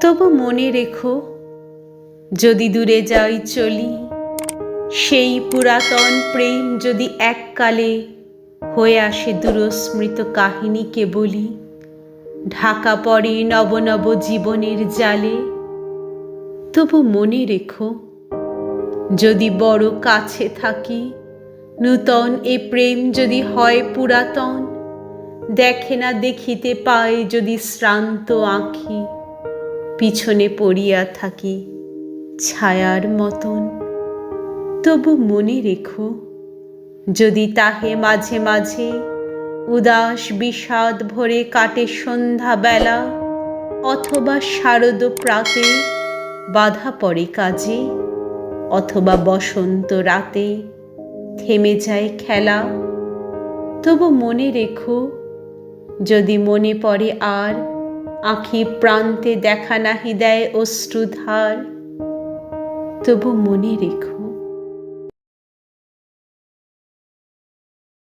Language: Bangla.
তবু মনে রেখো, যদি দূরে যাই চলি, সেই পুরাতন প্রেম যদি এককালে হয়ে আসে দূরস্মৃত কাহিনীকে বলি, ঢাকা পড়ে নব নব জীবনের জালে। তবু মনে রেখো, যদি বড় কাছে থাকি, নূতন এ প্রেম যদি হয় পুরাতন, দেখে না দেখিতে পায় যদি শ্রান্ত আঁখি, পিছনে পড়িয়া থাকি ছায়ার মতন। তবু মনে রেখো, যদি তাহে মাঝে মাঝে উদাস বিষাদ ভরে কাটে সন্ধ্যা বেলা, অথবা শারদ প্রাতে বাধা পড়ে কাজে, অথবা বসন্ত রাতে থেমে যায় খেলা। তবু মনে রেখো, যদি মনে পড়ে আর আঁখি প্রান্তে দেখা নাহি দেয় অশ্রুধার, তবু মনে রেখো,